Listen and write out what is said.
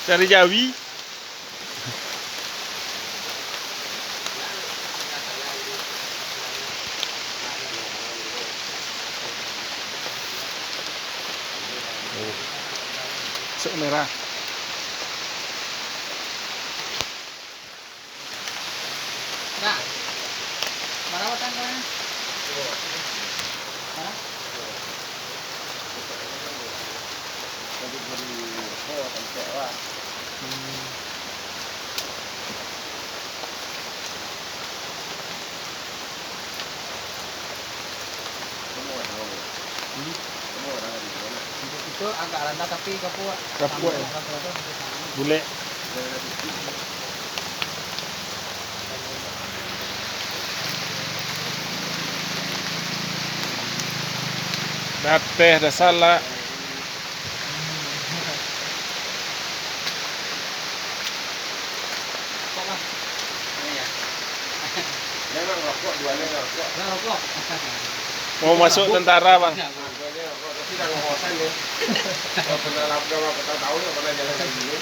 Cari Jawi. Sok merah. Nah, mana tangannya? Mana? Itu agak rendah tapi kapua. Kapua ya? Bule. Dah teh, dah salah. Memang rokok, duanya rokok. Nah, rokok. Mau masuk tentara, Bang. Duanya rokok, tapi dah ngosan ya. Kalau pernah lapar, pernah tahu, pernah jalan begini.